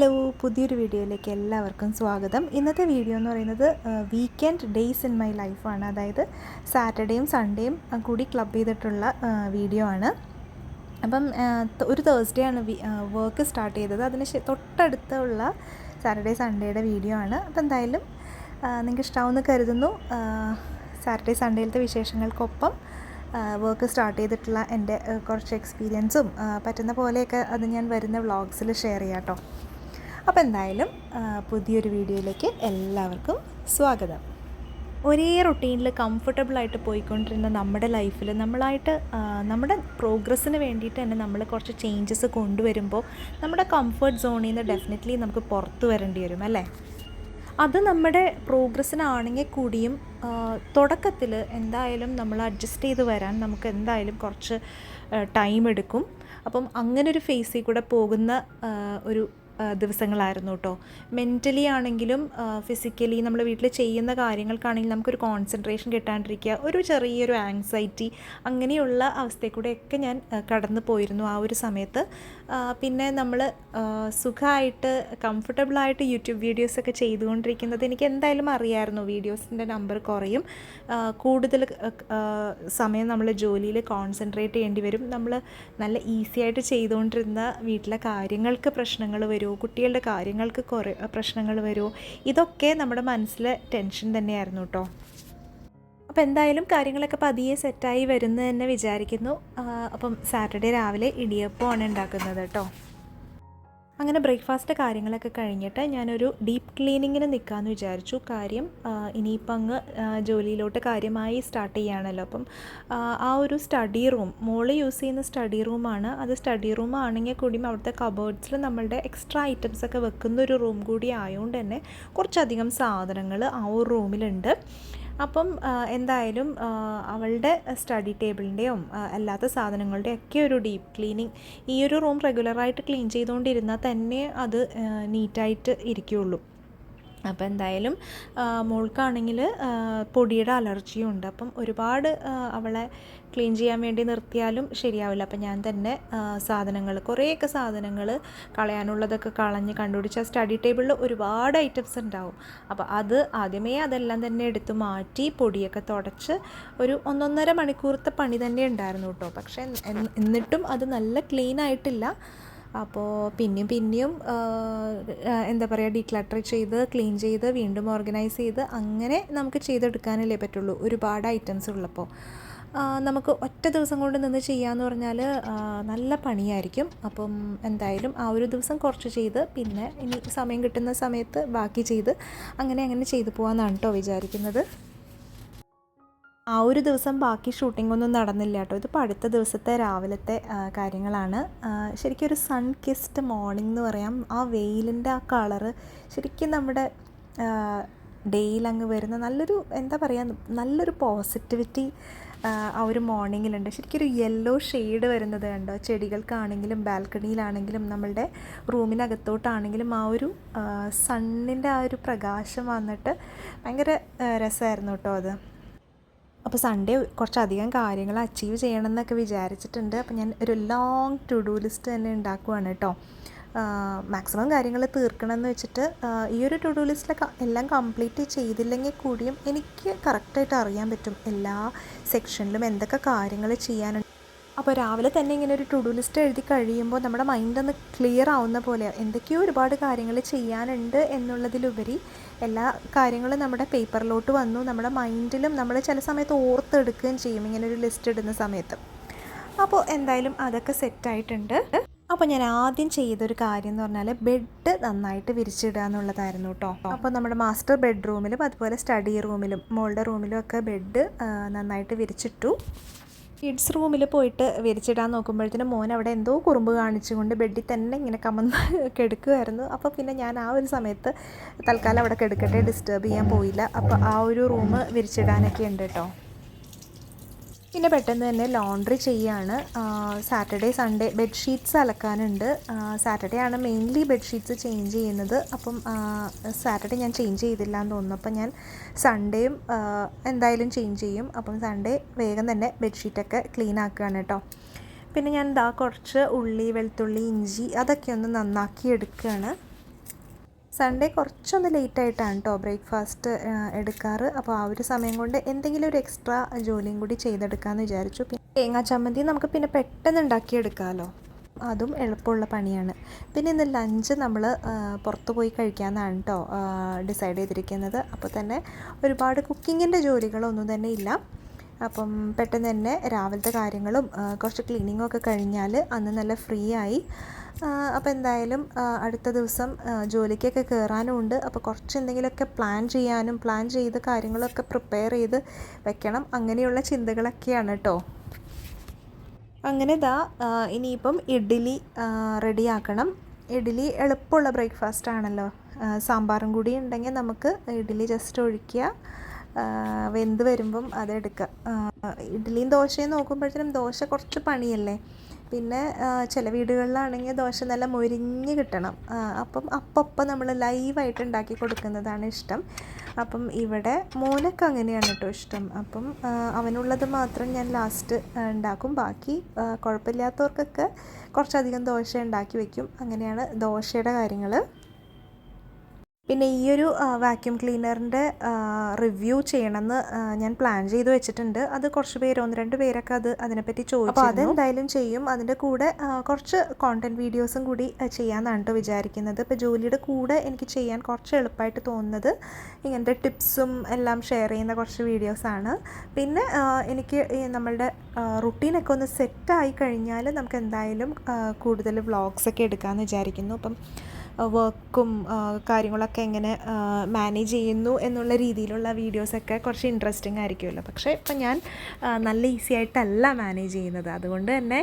Hello, പുതിയൊരു വീഡിയോയിലേക്ക് എല്ലാവർക്കും സ്വാഗതം. ഇന്നത്തെ വീഡിയോ എന്ന് പറയുന്നത് വീക്കെൻഡ് ഡേയ്സ് ഇൻ മൈ ലൈഫാണ്. അതായത് സാറ്റർഡേയും സൺഡേയും കൂടി ക്ലബ് ചെയ്തിട്ടുള്ള വീഡിയോ ആണ്. അപ്പം ഒരു തേഴ്സ്ഡേ ആണ് വർക്ക് സ്റ്റാർട്ട് ചെയ്തത്. അതിന് തൊട്ടടുത്തുള്ള സാറ്റർഡേ സൺഡേയുടെ വീഡിയോ ആണ്. അപ്പോൾ എന്തായാലും നിങ്ങൾക്ക് ഇഷ്ടമാവുമെന്ന് കരുതുന്നു. സാറ്റർഡേ സൺഡേയിലത്തെ വിശേഷങ്ങൾക്കൊപ്പം വർക്ക് സ്റ്റാർട്ട് ചെയ്തിട്ടുള്ള എൻ്റെ കുറച്ച് എക്സ്പീരിയൻസും പറ്റുന്ന പോലെയൊക്കെ അത് ഞാൻ വരുന്ന വ്ളോഗ്സിൽ ഷെയർ ചെയ്യാം കേട്ടോ. അപ്പോൾ എന്തായാലും പുതിയൊരു വീഡിയോയിലേക്ക് എല്ലാവർക്കും സ്വാഗതം. ഒരേ റൊട്ടീനിൽ കംഫർട്ടബിളായിട്ട് പോയിക്കൊണ്ടിരുന്ന നമ്മുടെ ലൈഫിൽ നമ്മുടെ പ്രോഗ്രസ്സിന് വേണ്ടിയിട്ട് തന്നെ നമ്മൾ കുറച്ച് ചേഞ്ചസ് കൊണ്ടുവരുമ്പോൾ നമ്മുടെ കംഫർട്ട് സോണിൽ നിന്ന് ഡെഫിനറ്റ്ലി നമുക്ക് പുറത്തു വരേണ്ടി വരും അല്ലേ. അത് നമ്മുടെ പ്രോഗ്രസ്സിനാണെങ്കിൽ കൂടിയും തുടക്കത്തിൽ എന്തായാലും നമ്മൾ അഡ്ജസ്റ്റ് ചെയ്ത് വരാൻ നമുക്ക് എന്തായാലും കുറച്ച് ടൈം എടുക്കും. അപ്പം അങ്ങനൊരു ഫേസിൽ കൂടെ പോകുന്ന ഒരു ദിവസങ്ങളായിരുന്നു കേട്ടോ. മെൻ്റലി ആണെങ്കിലും ഫിസിക്കലി നമ്മൾ വീട്ടിൽ ചെയ്യുന്ന കാര്യങ്ങൾക്കാണെങ്കിലും നമുക്കൊരു കോൺസെൻട്രേഷൻ കിട്ടാണ്ടിരിക്കുക, ഒരു ചെറിയൊരു ആങ്സൈറ്റി, അങ്ങനെയുള്ള അവസ്ഥയിൽ കൂടെയൊക്കെ ഞാൻ കടന്നു പോയിരുന്നു ആ ഒരു സമയത്ത്. പിന്നെ നമ്മൾ സുഖമായിട്ട് കംഫർട്ടബിളായിട്ട് യൂട്യൂബ് വീഡിയോസൊക്കെ ചെയ്തുകൊണ്ടിരിക്കുന്നത് എനിക്ക് എന്തായാലും അറിയാമായിരുന്നു. വീഡിയോസിൻ്റെ നമ്പർ കുറയും, കൂടുതൽ സമയം നമ്മൾ ജോലിയിൽ കോൺസെൻട്രേറ്റ് ചെയ്യേണ്ടി വരും. നമ്മൾ നല്ല ഈസി ആയിട്ട് ചെയ്തുകൊണ്ടിരുന്ന വീട്ടിലെ കാര്യങ്ങൾക്ക് പ്രശ്നങ്ങൾ വരുമോ, കുട്ടികളുടെ കാര്യങ്ങൾക്ക് കുറേ പ്രശ്നങ്ങൾ വരുമോ, ഇതൊക്കെ നമ്മുടെ മനസ്സിലെ ടെൻഷൻ തന്നെയായിരുന്നു കേട്ടോ. അപ്പോൾ എന്തായാലും കാര്യങ്ങളൊക്കെ പതിയെ സെറ്റായി വരുന്നു തന്നെ വിചാരിക്കുന്നു. അപ്പം സാറ്റർഡേ രാവിലെ ഇടിയപ്പമാണ് ഉണ്ടാക്കുന്നത് കേട്ടോ. അങ്ങനെ ബ്രേക്ക്ഫാസ്റ്റ് കാര്യങ്ങളൊക്കെ കഴിഞ്ഞിട്ട് ഞാനൊരു ഡീപ്പ് ക്ലീനിങ്ങിന് നിൽക്കാമെന്ന് വിചാരിച്ചു. കാര്യം ഇനിയിപ്പം അങ്ങ് ജോലിയിലോട്ട് കാര്യമായി സ്റ്റാർട്ട് ചെയ്യുകയാണല്ലോ. അപ്പം ആ ഒരു സ്റ്റഡി റൂം, മോള് യൂസ് ചെയ്യുന്ന സ്റ്റഡി റൂമാണ്. അത് സ്റ്റഡി റൂം ആണെങ്കിൽ കൂടിയും അവിടുത്തെ കബേർഡ്സിൽ നമ്മളുടെ എക്സ്ട്രാ ഐറ്റംസൊക്കെ വെക്കുന്ന ഒരു റൂം കൂടി ആയതുകൊണ്ട് തന്നെ കുറച്ചധികം സാധനങ്ങൾ ആ ഒരു റൂമിലുണ്ട്. അപ്പം എന്തായാലും അവളുടെ സ്റ്റഡി ടേബിളിൻ്റെയും അല്ലാത്ത സാധനങ്ങളുടെയൊക്കെ ഒരു ഡീപ്പ് ക്ലീനിങ്, ഈ ഒരു റൂം റെഗുലറായിട്ട് ക്ലീൻ ചെയ്തുകൊണ്ടിരുന്നാൽ തന്നെ അത് നീറ്റായിട്ട് ഇരിക്കുകയുള്ളൂ. അപ്പോൾ എന്തായാലും മോൾക്കാണെങ്കിൽ പൊടിയുടെ അലർജിയും ഉണ്ട്. അപ്പം ഒരുപാട് അവളെ ക്ലീൻ ചെയ്യാൻ വേണ്ടി നിർത്തിയാലും ശരിയാവില്ല. അപ്പം ഞാൻ തന്നെ കുറേയൊക്കെ സാധനങ്ങൾ കളയാനുള്ളതൊക്കെ കളഞ്ഞ് കണ്ടുപിടിച്ച സ്റ്റഡി ടേബിളിൽ ഒരുപാട് ഐറ്റംസ് ഉണ്ടാവും. അപ്പോൾ ആദ്യമേ അതെല്ലാം തന്നെ എടുത്ത് മാറ്റി പൊടിയൊക്കെ തുടച്ച് ഒരു 1.5 മണിക്കൂറത്തെ പണി തന്നെ ഉണ്ടായിരുന്നു കേട്ടോ. പക്ഷേ എന്നിട്ടും അത് നല്ല ക്ലീൻ ആയിട്ടില്ല. അപ്പോൾ പിന്നെയും എന്താ പറയുക, ഡീക്ലട്ടർ ചെയ്ത് ക്ലീൻ ചെയ്ത് വീണ്ടും ഓർഗനൈസ് ചെയ്ത് അങ്ങനെ നമുക്ക് ചെയ്തെടുക്കാനല്ലേ പറ്റുള്ളൂ. ഒരുപാട് ഐറ്റംസ് ഉള്ളപ്പോൾ നമുക്ക് ഒറ്റ ദിവസം കൊണ്ട് നിന്ന് ചെയ്യാമെന്ന് പറഞ്ഞാൽ നല്ല പണിയായിരിക്കും. അപ്പം എന്തായാലും ആ ഒരു ദിവസം കുറച്ച് ചെയ്ത് പിന്നെ ഇനി സമയം കിട്ടുന്ന സമയത്ത് ബാക്കി ചെയ്ത് അങ്ങനെ ചെയ്തു പോകാമെന്നാണ് കേട്ടോ വിചാരിക്കുന്നത്. ആ ഒരു ദിവസം ബാക്കി ഷൂട്ടിങ്ങൊന്നും നടന്നില്ല കേട്ടോ. ഇതിപ്പോൾ അടുത്ത ദിവസത്തെ രാവിലത്തെ കാര്യങ്ങളാണ്. ശരിക്കും ഒരു സൺ കിസ്ഡ് മോർണിംഗ് എന്ന് പറയാം. ആ വെയിലിൻ്റെ ആ കളറ് ശരിക്കും നമ്മുടെ ഡേയിലങ്ങ് വരുന്ന നല്ലൊരു പോസിറ്റിവിറ്റി ആ ഒരു മോർണിംഗിലുണ്ട്. ശരിക്കും ഒരു യെല്ലോ ഷെയ്ഡ് വരുന്നത് കണ്ടോ. ചെടികൾക്കാണെങ്കിലും ബാൽക്കണിയിലാണെങ്കിലും നമ്മളുടെ റൂമിനകത്തോട്ടാണെങ്കിലും ആ ഒരു സണ്ണിൻ്റെ ആ ഒരു പ്രകാശം വന്നിട്ട് ഭയങ്കര രസമായിരുന്നു കേട്ടോ അത്. അപ്പോൾ സൺഡേ കുറച്ചധികം കാര്യങ്ങൾ അച്ചീവ് ചെയ്യണം എന്നൊക്കെ വിചാരിച്ചിട്ടുണ്ട്. അപ്പോൾ ഞാൻ ഒരു ലോങ് ടു ഡു ലിസ്റ്റ് തന്നെ ഉണ്ടാക്കുവാണ് കേട്ടോ. മാക്സിമം കാര്യങ്ങൾ തീർക്കണമെന്ന് വെച്ചിട്ട് ഈ ഒരു ടു ഡു ലിസ്റ്റിലൊക്കെ എല്ലാം കംപ്ലീറ്റ് ചെയ്തില്ലെങ്കിൽ കൂടിയും എനിക്ക് കറക്റ്റായിട്ട് അറിയാൻ പറ്റും എല്ലാ സെക്ഷനിലും എന്തൊക്കെ കാര്യങ്ങൾ ചെയ്യാനുണ്ട്. അപ്പോൾ രാവിലെ തന്നെ ഇങ്ങനെ ഒരു ടു ഡു ലിസ്റ്റ് എഴുതി കഴിയുമ്പോൾ നമ്മുടെ മൈൻഡൊന്ന് ക്ലിയർ ആവുന്ന പോലെ, എന്തൊക്കെയോ ഒരുപാട് കാര്യങ്ങൾ ചെയ്യാനുണ്ട് എന്നുള്ളതിലുപരി എല്ലാ കാര്യങ്ങളും നമ്മുടെ പേപ്പറിലോട്ട് വന്നു. നമ്മുടെ മൈൻഡിലും നമ്മൾ ചില സമയത്ത് ഓർത്തെടുക്കുകയും ചെയ്യും ഇങ്ങനെ ഒരു ലിസ്റ്റ് ഇടുന്ന സമയത്ത്. അപ്പോൾ എന്തായാലും അതൊക്കെ സെറ്റായിട്ടുണ്ട്. അപ്പോൾ ഞാൻ ആദ്യം ചെയ്തൊരു കാര്യം എന്ന് പറഞ്ഞാൽ ബെഡ് നന്നായിട്ട് വിരിച്ചിടുക എന്നുള്ളതായിരുന്നു കേട്ടോ. അപ്പോൾ നമ്മുടെ മാസ്റ്റർ ബെഡ്റൂമിലും അതുപോലെ സ്റ്റഡി റൂമിലും മോളുടെ റൂമിലും ഒക്കെ ബെഡ് നന്നായിട്ട് വിരിച്ചിട്ടു. കിഡ്സ് റൂമിൽ പോയിട്ട് വിരിച്ചിടാൻ നോക്കുമ്പോഴത്തേനും മോൻ അവിടെ എന്തോ കുറുമ്പ് കാണിച്ചുകൊണ്ട് ബെഡിൽ തന്നെ ഇങ്ങനെ കമന്ന് കിടക്കുമായിരുന്നു. അപ്പോൾ പിന്നെ ഞാൻ ആ ഒരു സമയത്ത് തൽക്കാലം അവിടെ കിടക്കട്ടെ, ഡിസ്റ്റർബ് ചെയ്യാൻ പോയില്ല. അപ്പോൾ ആ ഒരു റൂം വിരിച്ചിടാനൊക്കെ ഉണ്ട് കേട്ടോ. പിന്നെ പെട്ടെന്ന് തന്നെ ലോണ്ട്രി ചെയ്യാണ്. സാറ്റർഡേ സൺഡേ ബെഡ്ഷീറ്റ്സ് അലക്കാനുണ്ട്. സാറ്റർഡേ ആണ് മെയിൻലി ബെഡ്ഷീറ്റ്സ് ചേഞ്ച് ചെയ്യുന്നത്. അപ്പം സാറ്റർഡേ ഞാൻ ചേഞ്ച് ചെയ്തില്ല എന്ന് തോന്നുന്നു. അപ്പം ഞാൻ സൺഡേയും എന്തായാലും ചേഞ്ച് ചെയ്യും. അപ്പം സൺഡേ വേഗം തന്നെ ബെഡ്ഷീറ്റൊക്കെ ക്ലീൻ ആക്കുകയാണ് കേട്ടോ. പിന്നെ ഞാൻ കുറച്ച് ഉള്ളി, വെളുത്തുള്ളി, ഇഞ്ചി അതൊക്കെ ഒന്ന് നന്നാക്കി എടുക്കുകയാണ്. സൺഡേ കുറച്ചൊന്ന് ലേറ്റായിട്ടാണ് കേട്ടോ ബ്രേക്ക്ഫാസ്റ്റ് എടുക്കാറ്. അപ്പോൾ ആ ഒരു സമയം കൊണ്ട് എന്തെങ്കിലും ഒരു എക്സ്ട്രാ ജോലിയും കൂടി ചെയ്തെടുക്കാമെന്ന് വിചാരിച്ചു. പിന്നെ തേങ്ങാ ചമ്മന്തി നമുക്ക് പിന്നെ പെട്ടെന്ന് ഉണ്ടാക്കിയെടുക്കാമല്ലോ, അതും എളുപ്പമുള്ള പണിയാണ്. പിന്നെ ഇന്ന് ലഞ്ച് നമ്മൾ പുറത്ത് പോയി കഴിക്കാമെന്നാണ് കേട്ടോ ഡിസൈഡ് ചെയ്തിരിക്കുന്നത്. അപ്പോൾ തന്നെ ഒരുപാട് കുക്കിങ്ങിൻ്റെ ജോലികളൊന്നും തന്നെ ഇല്ല. അപ്പം പെട്ടെന്ന് തന്നെ രാവിലത്തെ കാര്യങ്ങളും കുറച്ച് ക്ലീനിങ്ങും ഒക്കെ കഴിഞ്ഞാൽ അന്ന് നല്ല ഫ്രീ ആയി. അപ്പോൾ എന്തായാലും അടുത്ത ദിവസം ജോലിക്കൊക്കെ കയറാനും ഉണ്ട്. അപ്പോൾ കുറച്ച് എന്തെങ്കിലുമൊക്കെ പ്ലാൻ ചെയ്ത് കാര്യങ്ങളൊക്കെ പ്രിപ്പയർ ചെയ്ത് വെക്കണം. അങ്ങനെയുള്ള ചിന്തകളൊക്കെയാണ് കേട്ടോ. അങ്ങനെ ഇനിയിപ്പം ഇഡ്ഡലി റെഡിയാക്കണം. ഇഡ്ഡലി എളുപ്പമുള്ള ബ്രേക്ക്ഫാസ്റ്റ് ആണല്ലോ. സാമ്പാറും കൂടി ഉണ്ടെങ്കിൽ നമുക്ക് ഇഡ്ഡലി ജസ്റ്റ് ഒഴിക്കുക, വെന്ത് വരുമ്പം അതെടുക്കുക. ഇഡ്ഡലിയും ദോശയും നോക്കുമ്പോഴത്തേനും ദോശ കുറച്ച് പണിയല്ലേ. പിന്നെ ചില വീടുകളിലാണെങ്കിൽ ദോശ നല്ല മൊരിഞ്ഞ് കിട്ടണം. അപ്പം നമ്മൾ ലൈവായിട്ട് ഉണ്ടാക്കി കൊടുക്കുന്നതാണ് ഇഷ്ടം. അപ്പം ഇവിടെ മോനൊക്കെ അങ്ങനെയാണ് കേട്ടോ ഇഷ്ടം. അപ്പം അവനുള്ളത് മാത്രം ഞാൻ ലാസ്റ്റ് ഉണ്ടാക്കും. ബാക്കി കുഴപ്പമില്ലാത്തവർക്കൊക്കെ കുറച്ചധികം ദോശ ഉണ്ടാക്കി വയ്ക്കും. അങ്ങനെയാണ് ദോശയുടെ കാര്യങ്ങൾ. പിന്നെ ഈ ഒരു വാക്യൂം ക്ലീനറിൻ്റെ റിവ്യൂ ചെയ്യണമെന്ന് ഞാൻ പ്ലാൻ ചെയ്ത് വെച്ചിട്ടുണ്ട്. അത് കുറച്ച് പേര് 1-2 പേരൊക്കെ അതിനെപ്പറ്റി ചോദിച്ചു. അപ്പോൾ അതെന്തായാലും ചെയ്യും. അതിൻ്റെ കൂടെ കുറച്ച് കോണ്ടൻറ്റ് വീഡിയോസും കൂടി ചെയ്യാമെന്നാണ് കേട്ടോ വിചാരിക്കുന്നത്. ഇപ്പോൾ ജോലിയുടെ കൂടെ എനിക്ക് ചെയ്യാൻ കുറച്ച് എളുപ്പമായിട്ട് തോന്നുന്നത് ഇങ്ങനത്തെ ടിപ്സും എല്ലാം ഷെയർ ചെയ്യുന്ന കുറച്ച് വീഡിയോസാണ്. പിന്നെ എനിക്ക് നമ്മളുടെ റുട്ടീനൊക്കെ ഒന്ന് സെറ്റായി കഴിഞ്ഞാൽ നമുക്ക് എന്തായാലും കൂടുതൽ വ്ളോഗ്സൊക്കെ എടുക്കാമെന്ന് വിചാരിക്കുന്നു. അപ്പം വർക്കും കാര്യങ്ങളൊക്കെ എങ്ങനെ മാനേജ് ചെയ്യുന്നു എന്നുള്ള രീതിയിലുള്ള വീഡിയോസൊക്കെ കുറച്ച് ഇൻട്രസ്റ്റിംഗ് ആയിരിക്കുമല്ലോ. പക്ഷേ ഇപ്പം ഞാൻ നല്ല ഈസി ആയിട്ടല്ല മാനേജ് ചെയ്യുന്നത്. അതുകൊണ്ട് തന്നെ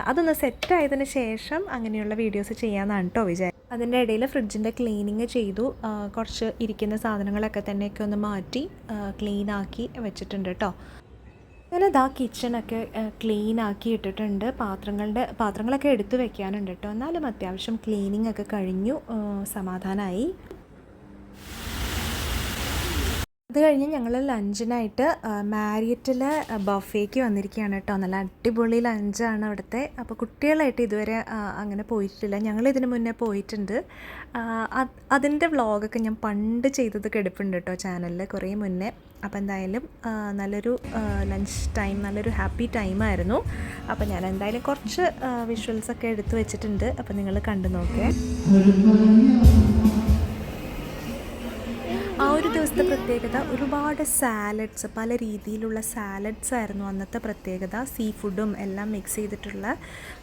അതൊന്ന് സെറ്റായതിന് ശേഷം അങ്ങനെയുള്ള വീഡിയോസ് ചെയ്യാമെന്നാണ് കേട്ടോ വിചാരിച്ചത്. അതിൻ്റെ ഇടയിൽ ഫ്രിഡ്ജിൻ്റെ ക്ലീനിങ് ചെയ്തു. കുറച്ച് ഇരിക്കുന്ന സാധനങ്ങളൊക്കെ തന്നെയൊക്കെ ഒന്ന് മാറ്റി ക്ലീനാക്കി വെച്ചിട്ടുണ്ട് കേട്ടോ. അങ്ങനെ കിച്ചണൊക്കെ ക്ലീൻ ആക്കി ഇട്ടിട്ടുണ്ട്. പാത്രങ്ങളൊക്കെ എടുത്തു വെക്കാനുണ്ട് കേട്ടോ. എന്നാലും അത്യാവശ്യം ക്ലീനിങ് ഒക്കെ കഴിഞ്ഞു, സമാധാനമായി. അത് കഴിഞ്ഞ് ഞങ്ങൾ ലഞ്ചിനായിട്ട് മാരിയറ്റിലെ ബഫേക്ക് വന്നിരിക്കുകയാണ് കേട്ടോ. നല്ല അടിപൊളി ലഞ്ചാണ് അവിടുത്തെ. അപ്പോൾ കുട്ടികളായിട്ട് ഇതുവരെ അങ്ങനെ പോയിട്ടില്ല. ഞങ്ങളിതിന് മുന്നേ പോയിട്ടുണ്ട്. അതിൻ്റെ വ്ളോഗൊക്കെ ഞാൻ പണ്ട് ചെയ്തത് കിടപ്പുണ്ട് കേട്ടോ ചാനലിൽ, കുറേ മുന്നേ. അപ്പോൾ എന്തായാലും നല്ലൊരു ലഞ്ച് ടൈം, നല്ലൊരു ഹാപ്പി ടൈമായിരുന്നു. അപ്പോൾ ഞാൻ എന്തായാലും കുറച്ച് വിഷ്വൽസൊക്കെ എടുത്തു വെച്ചിട്ടുണ്ട്. അപ്പോൾ നിങ്ങൾ കണ്ടു നോക്കേ. ആ ഒരു ദിവസത്തെ പ്രത്യേകത ഒരുപാട് സാലഡ്സ്, പല രീതിയിലുള്ള സാലഡ്സ് ആയിരുന്നു അന്നത്തെ പ്രത്യേകത. സീ ഫുഡും എല്ലാം മിക്സ് ചെയ്തിട്ടുള്ള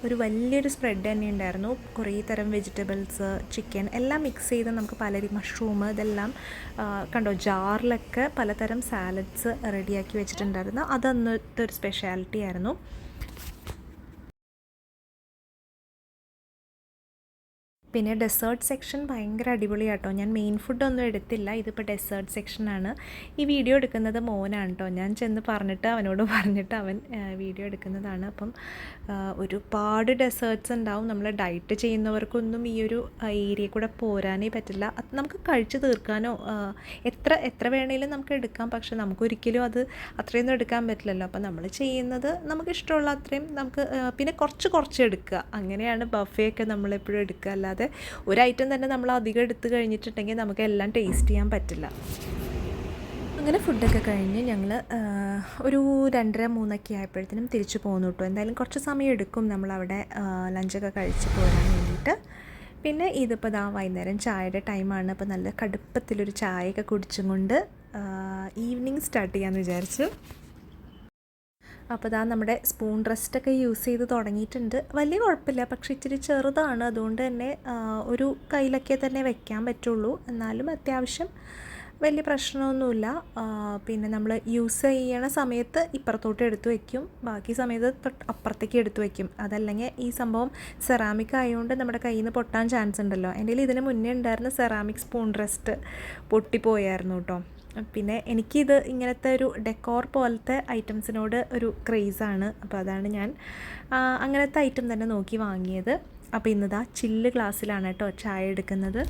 ഒരു വലിയൊരു സ്പ്രെഡ് തന്നെ ഉണ്ടായിരുന്നു. കുറേ തരം വെജിറ്റബിൾസ്, ചിക്കൻ എല്ലാം മിക്സ് ചെയ്ത് നമുക്ക് മഷ്റൂം ഇതെല്ലാം കണ്ടോ, ജാറിലൊക്കെ പലതരം സാലഡ്സ് റെഡിയാക്കി വെച്ചിട്ടുണ്ടായിരുന്നു. അതന്നത്തെ ഒരു സ്പെഷ്യാലിറ്റി ആയിരുന്നു. പിന്നെ ഡെസേർട്ട് സെക്ഷൻ ഭയങ്കര അടിപൊളിയാട്ടോ. ഞാൻ മെയിൻ ഫുഡൊന്നും എടുത്തില്ല, ഇതിപ്പോൾ ഡെസേർട്ട് സെക്ഷനാണ്. ഈ വീഡിയോ എടുക്കുന്നത് മോനാണ് കേട്ടോ. ഞാൻ ചെന്ന് അവനോട് പറഞ്ഞിട്ട് അവൻ വീഡിയോ എടുക്കുന്നതാണ്. അപ്പം ഒരുപാട് ഡെസേർട്ട്സ് ഉണ്ടാവും. നമ്മൾ ഡയറ്റ് ചെയ്യുന്നവർക്കൊന്നും ഈ ഒരു ഏരിയ കൂടെ പോരാനേ പറ്റില്ല. അത് നമുക്ക് കഴിച്ച് തീർക്കാനോ എത്ര വേണേലും നമുക്ക് എടുക്കാം. പക്ഷെ നമുക്കൊരിക്കലും അത് അത്രയൊന്നും എടുക്കാൻ പറ്റില്ലല്ലോ. അപ്പം നമ്മൾ ചെയ്യുന്നത് നമുക്കിഷ്ടമുള്ള അത്രയും നമുക്ക്, പിന്നെ കുറച്ച് എടുക്കുക. അങ്ങനെയാണ് ബഫേയൊക്കെ നമ്മളെപ്പോഴും എടുക്കുക. അല്ലാതെ ഒരു ഐറ്റം തന്നെ നമ്മൾ അധികം എടുത്തു കഴിഞ്ഞിട്ടുണ്ടെങ്കിൽ നമുക്ക് എല്ലാം ടേസ്റ്റ് ചെയ്യാൻ പറ്റില്ല. അങ്ങനെ ഫുഡൊക്കെ കഴിഞ്ഞ് ഞങ്ങൾ ഒരു 2:30-3 ആയപ്പോഴത്തേനും തിരിച്ചു പോന്നു കേട്ടോ. എന്തായാലും കുറച്ച് സമയം എടുക്കും നമ്മളവിടെ ലഞ്ചൊക്കെ കഴിച്ച് പോരാൻ വേണ്ടിയിട്ട്. പിന്നെ ഇതിപ്പോൾ വൈകുന്നേരം ചായയുടെ ടൈമാണ്. അപ്പോൾ നല്ല കടുപ്പത്തിലൊരു ചായയൊക്കെ കുടിച്ചും കൊണ്ട് ഈവനിങ് സ്റ്റാർട്ട് ചെയ്യാമെന്ന് വിചാരിച്ചു. അപ്പോൾ നമ്മുടെ സ്പൂൺ റെസ്റ്റൊക്കെ യൂസ് ചെയ്ത് തുടങ്ങിയിട്ടുണ്ട്. വലിയ കുഴപ്പമില്ല, പക്ഷേ ഇച്ചിരി ചെറുതാണ്. അതുകൊണ്ട് തന്നെ ഒരു കയ്യിലൊക്കെ തന്നെ വെക്കാൻ പറ്റുള്ളൂ. എന്നാലും അത്യാവശ്യം വലിയ പ്രശ്നമൊന്നുമില്ല. പിന്നെ നമ്മൾ യൂസ് ചെയ്യണ സമയത്ത് ഇപ്പുറത്തോട്ട് എടുത്ത് വയ്ക്കും, ബാക്കി സമയത്ത് അപ്പുറത്തേക്ക് എടുത്ത് വയ്ക്കും. അതല്ലെങ്കിൽ ഈ സംഭവം സെറാമിക് ആയതുകൊണ്ട് നമ്മുടെ കയ്യിൽ നിന്ന് പൊട്ടാൻ ചാൻസ് ഉണ്ടല്ലോ. എൻ്റെ ഇതിന് മുന്നേ ഉണ്ടായിരുന്ന സെറാമിക് സ്പൂൺ റെസ്റ്റ് പൊട്ടിപ്പോയായിരുന്നു കേട്ടോ. പിന്നെ എനിക്കിത് ഇങ്ങനത്തെ ഒരു ഡെക്കോർ പോലത്തെ ഐറ്റംസിനോട് ഒരു ക്രേസാണ്. അപ്പോൾ അതാണ് ഞാൻ അങ്ങനത്തെ ഐറ്റം തന്നെ നോക്കി വാങ്ങിയത്. അപ്പോൾ ഇന്ന് ചില്ല് ഗ്ലാസ്സിലാണ് കേട്ടോ ചായ എടുക്കുന്നത്.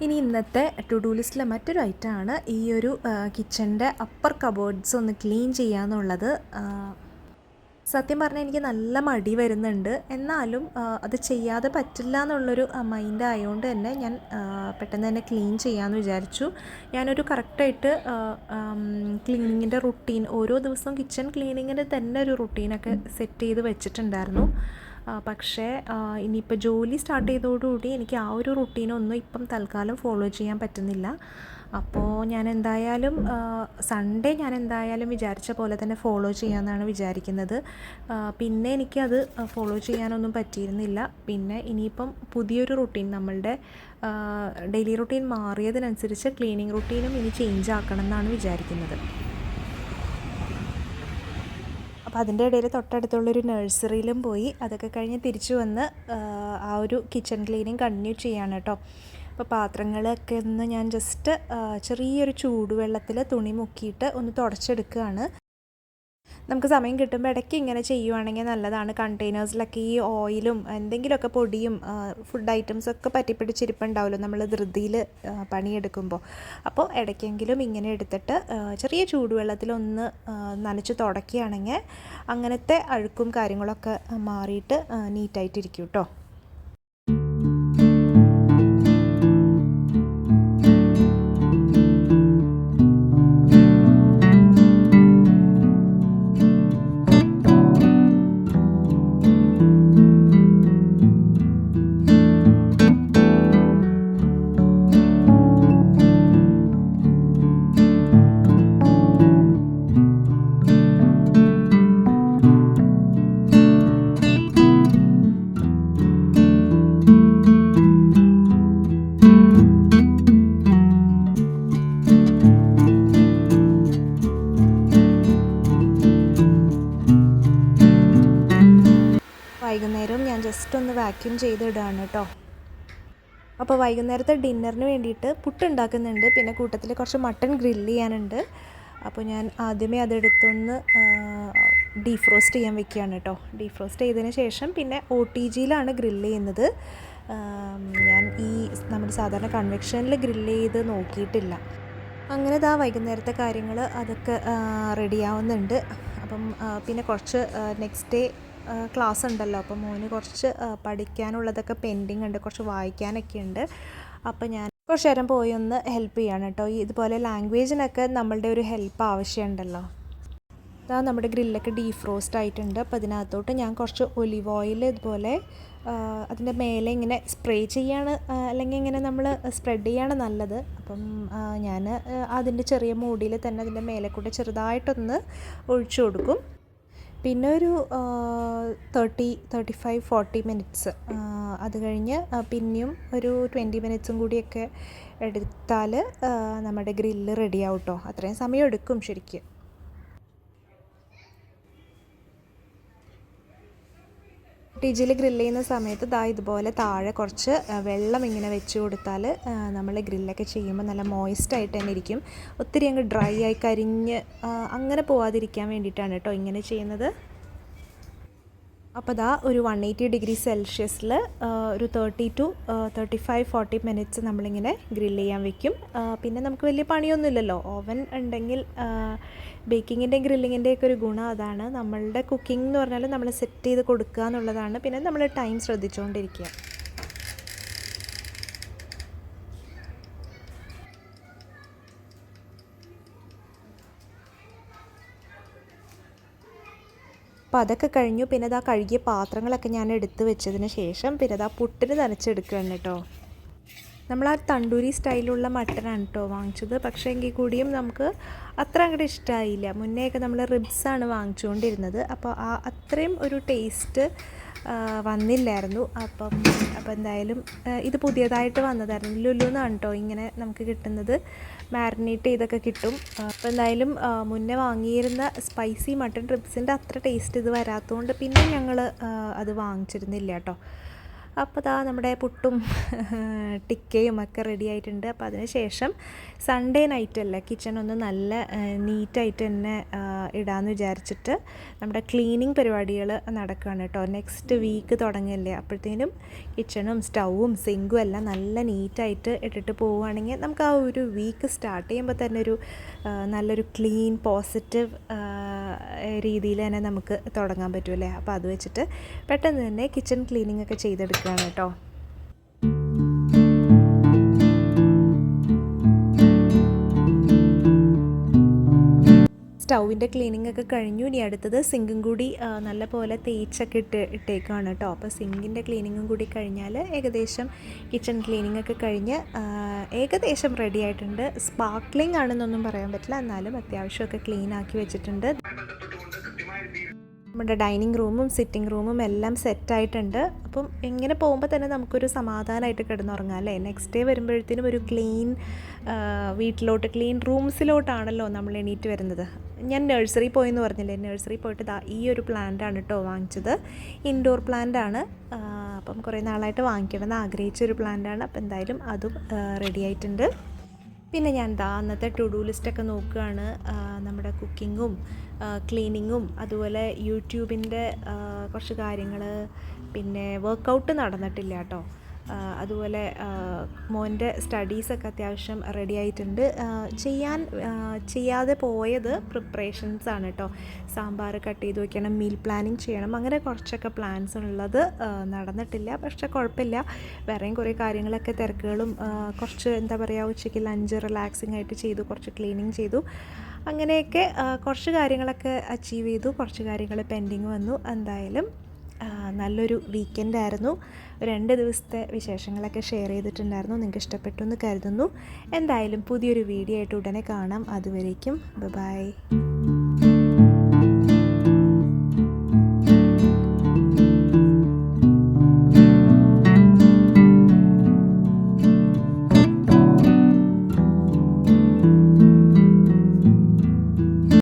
ഇനി ഇന്നത്തെ ടു ഡു ലിസ്റ്റിലെ മറ്റൊരു ഐറ്റമാണ് ഈ ഒരു കിച്ചൻ്റെ അപ്പർ കബോർഡ്സ് ഒന്ന് ക്ലീൻ ചെയ്യാന്നുള്ളത്. സത്യം പറഞ്ഞാൽ എനിക്ക് നല്ല മടി വരുന്നുണ്ട്, എന്നാലും അത് ചെയ്യാതെ പറ്റില്ല എന്നുള്ളൊരു മൈൻഡ് ആയതുകൊണ്ട് തന്നെ ഞാൻ പെട്ടെന്ന് തന്നെ ക്ലീൻ ചെയ്യാമെന്ന് വിചാരിച്ചു. ഞാനൊരു കറക്റ്റായിട്ട് ക്ലീനിങ്ങിൻ്റെ റുട്ടീൻ, ഓരോ ദിവസവും കിച്ചൺ ക്ലീനിങ്ങിൻ്റെ തന്നെ ഒരു റുട്ടീനൊക്കെ സെറ്റ് ചെയ്ത് വെച്ചിട്ടുണ്ടായിരുന്നു. പക്ഷേ ഇനിയിപ്പോൾ ജോലി സ്റ്റാർട്ട് ചെയ്തതോടുകൂടി എനിക്ക് ആ ഒരു റുട്ടീനൊന്നും ഇപ്പം തൽക്കാലം ഫോളോ ചെയ്യാൻ പറ്റുന്നില്ല. അപ്പോൾ ഞാൻ എന്തായാലും സൺഡേ ഞാൻ എന്തായാലും വിചാരിച്ച പോലെ തന്നെ ഫോളോ ചെയ്യാമെന്നാണ് വിചാരിക്കുന്നത്. പിന്നെ എനിക്കത് ഫോളോ ചെയ്യാനൊന്നും പറ്റിയിരുന്നില്ല. പിന്നെ ഇനിയിപ്പം പുതിയൊരു റുട്ടീൻ, നമ്മളുടെ ഡെയിലി റുട്ടീൻ മാറിയതിനനുസരിച്ച് ക്ലീനിങ് റുട്ടീനും ഇനി ചേഞ്ച് ആക്കണം എന്നാണ് വിചാരിക്കുന്നത്. അപ്പോൾ അതിൻ്റെ ഇടയിൽ തൊട്ടടുത്തുള്ളൊരു നഴ്സറിയിലും പോയി അതൊക്കെ കഴിഞ്ഞ് തിരിച്ചു വന്ന് ആ ഒരു കിച്ചൺ ക്ലീനിങ് കണ്ടിന്യൂ ചെയ്യാണ് കേട്ടോ. അപ്പോൾ പാത്രങ്ങളൊക്കെ ഒന്ന് ഞാൻ ജസ്റ്റ് ചെറിയൊരു ചൂടുവെള്ളത്തിൽ തുണി മുക്കിയിട്ട് ഒന്ന് തുടച്ചെടുക്കുകയാണ്. നമുക്ക് സമയം കിട്ടുമ്പോൾ ഇടയ്ക്ക് ഇങ്ങനെ ചെയ്യുവാണെങ്കിൽ നല്ലതാണ്. കണ്ടെയ്നേഴ്സിലൊക്കെ ഈ ഓയിലും എന്തെങ്കിലുമൊക്കെ പൊടിയും ഫുഡ് ഐറ്റംസൊക്കെ പറ്റിപ്പിടിച്ചിരിപ്പുണ്ടാവുമല്ലോ നമ്മൾ ധൃതിയിൽ പണിയെടുക്കുമ്പോൾ. അപ്പോൾ ഇടയ്ക്കെങ്കിലും ഇങ്ങനെ എടുത്തിട്ട് ചെറിയ ചൂടുവെള്ളത്തിലൊന്ന് നനച്ച് തുടക്കുകയാണെങ്കിൽ അങ്ങനത്തെ അഴുക്കും കാര്യങ്ങളൊക്കെ മാറിയിട്ട് നീറ്റായിട്ടിരിക്കും കേട്ടോ. വൈകുന്നേരം ഞാൻ ജസ്റ്റ് ഒന്ന് വാക്യൂം ചെയ്തിടുകയാണ് കേട്ടോ. അപ്പോൾ വൈകുന്നേരത്തെ ഡിന്നറിന് വേണ്ടിയിട്ട് പുട്ടുണ്ടാക്കുന്നുണ്ട്, പിന്നെ കൂട്ടത്തിൽ കുറച്ച് മട്ടൺ ഗ്രില്ല് ചെയ്യാനുണ്ട്. അപ്പോൾ ഞാൻ ആദ്യമേ അതെടുത്തൊന്ന് ഡീഫ്രോസ്റ്റ് ചെയ്യാൻ വെക്കുകയാണ് കേട്ടോ. ഡീഫ്രോസ്റ്റ് ചെയ്തതിന് ശേഷം പിന്നെ OTGയിലാണ് ഗ്രില്ല് ചെയ്യുന്നത്. ഞാൻ ഈ നമ്മുടെ സാധാരണ കൺവെക്ഷനിൽ ഗ്രില്ല് ചെയ്ത് നോക്കിയിട്ടില്ല. അങ്ങനെ ഇതാ വൈകുന്നേരത്തെ കാര്യങ്ങൾ അതൊക്കെ റെഡിയാവുന്നുണ്ട്. അപ്പം പിന്നെ കുറച്ച് നെക്സ്റ്റ് ഡേ ക്ലാസ് ഉണ്ടല്ലോ, അപ്പോൾ മോന് കുറച്ച് പഠിക്കാനുള്ളതൊക്കെ പെൻഡിങ് ഉണ്ട്, കുറച്ച് വായിക്കാനൊക്കെ ഉണ്ട്. അപ്പോൾ ഞാൻ കുറച്ച് നേരം പോയി ഒന്ന് ഹെൽപ്പ് ചെയ്യാണ് കേട്ടോ. ഇതുപോലെ ലാംഗ്വേജിനൊക്കെ നമ്മളുടെ ഒരു ഹെൽപ്പ് ആവശ്യമുണ്ടല്ലോ. ഇതാ നമ്മുടെ ഗ്രില്ലൊക്കെ ഡീഫ്രോസ്റ്റ് ആയിട്ടുണ്ട്. അപ്പോൾ അതിനകത്തോട്ട് ഞാൻ കുറച്ച് ഒലിവ് ഓയിൽ ഇതുപോലെ അതിൻ്റെ മേലെ ഇങ്ങനെ സ്പ്രേ ചെയ്യാണ്, അല്ലെങ്കിൽ ഇങ്ങനെ നമ്മൾ സ്പ്രെഡ് ചെയ്യാണ് നല്ലത്. അപ്പം ഞാൻ അതിൻ്റെ ചെറിയ മൂടിയിൽ തന്നെ അതിൻ്റെ മേലെ കൂടെ ചെറുതായിട്ടൊന്ന് ഒഴിച്ചു കൊടുക്കും. പിന്നെ ഒരു 35-40 മിനിറ്റ്സ്, അത് കഴിഞ്ഞ് പിന്നെയും ഒരു 20 മിനിറ്റ്സും കൂടിയൊക്കെ എടുത്താൽ നമ്മുടെ ഗ്രില്ല് റെഡിയാവും കേട്ടോ. അത്രയും സമയം എടുക്കും ശരിക്കും. OTGയിൽ ഗ്രില്ല് ചെയ്യുന്ന സമയത്ത് ഇതുപോലെ താഴെ കുറച്ച് വെള്ളം ഇങ്ങനെ വെച്ച് കൊടുത്താൽ നമ്മൾ ഗ്രില്ലൊക്കെ ചെയ്യുമ്പോൾ നല്ല മോയിസ്റ്റായിട്ട് തന്നെ ഇരിക്കും. ഒത്തിരി അങ്ങ് ഡ്രൈ ആയി കരിഞ്ഞ് അങ്ങനെ പോവാതിരിക്കാൻ വേണ്ടിയിട്ടാണ് കേട്ടോ ഇങ്ങനെ ചെയ്യുന്നത്. അപ്പോൾ ഒരു 180 ഡിഗ്രി സെൽഷ്യസിൽ ഒരു 30-35-40 മിനിറ്റ്സ് നമ്മളിങ്ങനെ ഗ്രില്ല് ചെയ്യാൻ വെക്കും. പിന്നെ നമുക്ക് വലിയ പണിയൊന്നുമില്ലല്ലോ, ഓവൻ ഉണ്ടെങ്കിൽ. ബേക്കിങ്ങിൻ്റെയും ഗ്രില്ലിങ്ങിൻ്റെയൊക്കെ ഒരു ഗുണം അതാണ്. നമ്മളുടെ കുക്കിംഗ് എന്ന് പറഞ്ഞാൽ നമ്മൾ സെറ്റ് ചെയ്ത് കൊടുക്കുക എന്നുള്ളതാണ്. പിന്നെ നമ്മൾ ടൈം ശ്രദ്ധിച്ചുകൊണ്ടിരിക്കുക. അപ്പോൾ അതൊക്കെ കഴിഞ്ഞു. പിന്നെ കഴുകിയ പാത്രങ്ങളൊക്കെ ഞാൻ എടുത്ത് വെച്ചതിന് ശേഷം പിന്നെ പുട്ടിന് നനച്ചെടുക്കുകയാണ് കേട്ടോ. നമ്മൾ ആ തണ്ടൂരി സ്റ്റൈലുള്ള മട്ടനാണ് കേട്ടോ വാങ്ങിച്ചത്. പക്ഷേ എങ്കിൽ കൂടിയും നമുക്ക് അത്ര അങ്ങോട്ട് ഇഷ്ടമായില്ല. മുന്നേയൊക്കെ നമ്മൾ റിബ്സാണ് വാങ്ങിച്ചുകൊണ്ടിരുന്നത്. അപ്പോൾ അത്രയും ഒരു ടേസ്റ്റ് വന്നില്ലായിരുന്നു. അപ്പോൾ എന്തായാലും ഇത് പുതിയതായിട്ട് വന്നതായിരുന്നു. ലുലുന്നാണ് കേട്ടോ ഇങ്ങനെ നമുക്ക് കിട്ടുന്നത്. മാരിനേറ്റ് ചെയ്തൊക്കെ കിട്ടും. അപ്പോൾ എന്തായാലും മുന്നേ വാങ്ങിയിരുന്ന സ്പൈസി മട്ടൺ റിബ്സിൻ്റെ അത്ര ടേസ്റ്റ് ഇത് വരാത്തതുകൊണ്ട് പിന്നെ ഞങ്ങൾ അത് വാങ്ങിച്ചിരുന്നില്ല കേട്ടോ. അപ്പോൾ ദാ നമ്മുടെ പുട്ടും ടിക്കയും ഒക്കെ റെഡി ആയിട്ടുണ്ട്. അപ്പോൾ അതിന് ശേഷം സൺഡേ നൈറ്റ് അല്ലേ, കിച്ചൺ ഒന്ന് നല്ല നീറ്റായിട്ട് തന്നെ ഇടാമെന്ന് വിചാരിച്ചിട്ട് നമ്മുടെ ക്ലീനിങ് പരിപാടികൾ നടക്കുകയാണ് കേട്ടോ. നെക്സ്റ്റ് വീക്ക് തുടങ്ങിയല്ലേ, അപ്പോഴത്തേനും കിച്ചണും സ്റ്റൗവും സിങ്കും എല്ലാം നല്ല നീറ്റായിട്ട് ഇട്ടിട്ട് പോവുകയാണെങ്കിൽ നമുക്ക് ആ ഒരു വീക്ക് സ്റ്റാർട്ട് ചെയ്യുമ്പോൾ തന്നെ ഒരു നല്ലൊരു ക്ലീൻ പോസിറ്റീവ് രീതിയിൽ തന്നെ നമുക്ക് തുടങ്ങാൻ പറ്റുമല്ലേ. അപ്പോൾ അത് വെച്ചിട്ട് പെട്ടെന്ന് തന്നെ കിച്ചൺ ക്ലീനിങ് ഒക്കെ ചെയ്തെടുക്കുകയാണ് കേട്ടോ. സ്റ്റൗവിൻ്റെ ക്ലീനിങ് ഒക്കെ കഴിഞ്ഞു. ഇനി അടുത്തത് സിങ്കും കൂടി നല്ല പോലെ തേച്ചൊക്കെ ഇട്ടേക്കാണ് കേട്ടോ. അപ്പോൾ സിങ്കിൻ്റെ ക്ലീനിങ്ങും കൂടി കഴിഞ്ഞാൽ ഏകദേശം കിച്ചൺ ക്ലീനിങ് ഒക്കെ കഴിഞ്ഞ് ഏകദേശം റെഡി ആയിട്ടുണ്ട്. സ്പാർക്ലിംഗ് ആണെന്നൊന്നും പറയാൻ പറ്റില്ല, എന്നാലും അത്യാവശ്യമൊക്കെ ക്ലീൻ ആക്കി വെച്ചിട്ടുണ്ട്. നമ്മുടെ ഡൈനിങ് റൂമും സിറ്റിംഗ് റൂമും എല്ലാം സെറ്റായിട്ടുണ്ട്. അപ്പം ഇങ്ങനെ പോകുമ്പോൾ തന്നെ നമുക്കൊരു സമാധാനമായിട്ട് കിടന്നുറങ്ങാം അല്ലേ. നെക്സ്റ്റ് ഡേ വരുമ്പോഴത്തേനും ഒരു ക്ലീൻ വീട്ടിലോട്ട്, ക്ലീൻ റൂംസിലോട്ടാണല്ലോ നമ്മൾ എണീറ്റ് വരുന്നത്. ഞാൻ നഴ്സറി പോയെന്ന് പറഞ്ഞില്ലേ, നഴ്സറി പോയിട്ട് ഈ ഒരു പ്ലാന്റാണ് കേട്ടോ വാങ്ങിച്ചത്. ഇൻഡോർ പ്ലാന്റാണ്. അപ്പം കുറേ നാളായിട്ട് വാങ്ങിക്കണമെന്ന് ആഗ്രഹിച്ചൊരു പ്ലാന്റാണ്. അപ്പോൾ എന്തായാലും അതും റെഡി ആയിട്ടുണ്ട്. പിന്നെ ഞാൻ അന്നത്തെ ടു ഡു ലിസ്റ്റൊക്കെ നോക്കുകയാണ്. നമ്മുടെ കുക്കിങ്ങും ക്ലീനിങ്ങും അതുപോലെ യൂട്യൂബിൻ്റെ കുറച്ച് കാര്യങ്ങൾ, പിന്നെ വർക്കൗട്ട് നടന്നിട്ടില്ല കേട്ടോ. അതുപോലെ മോൻ്റെ സ്റ്റഡീസൊക്കെ അത്യാവശ്യം റെഡി ആയിട്ടുണ്ട്. ചെയ്യാതെ പോയത് പ്രിപ്പറേഷൻസാണ് കേട്ടോ. സാമ്പാർ കട്ട് ചെയ്ത് വയ്ക്കണം, മീൽ പ്ലാനിങ് ചെയ്യണം, അങ്ങനെ കുറച്ചൊക്കെ പ്ലാൻസ് ഉള്ളത് നടന്നിട്ടില്ല. പക്ഷേ കുഴപ്പമില്ല, വേറെയും കുറേ കാര്യങ്ങളൊക്കെ തിരക്കുകളും കുറച്ച് എന്താ പറയുക, ഉച്ചയ്ക്ക് ലഞ്ച് റിലാക്സിങ് ആയിട്ട് ചെയ്തു, കുറച്ച് ക്ലീനിങ് ചെയ്തു, അങ്ങനെയൊക്കെ കുറച്ച് കാര്യങ്ങളൊക്കെ അച്ചീവ് ചെയ്തു. കുറച്ച് കാര്യങ്ങൾ പെൻഡിങ് വന്നു. എന്തായാലും നല്ലൊരു വീക്കെൻഡായിരുന്നു. 2 ദിവസത്തെ വിശേഷങ്ങളൊക്കെ ഷെയർ ചെയ്തിട്ടുണ്ടായിരുന്നു. നിങ്ങൾക്ക് ഇഷ്ടപ്പെട്ടു എന്ന് കരുതുന്നു. എന്തായാലും പുതിയൊരു വീഡിയോ ആയിട്ട് ഉടനെ കാണാം. അതുവരേക്കും ബൈ.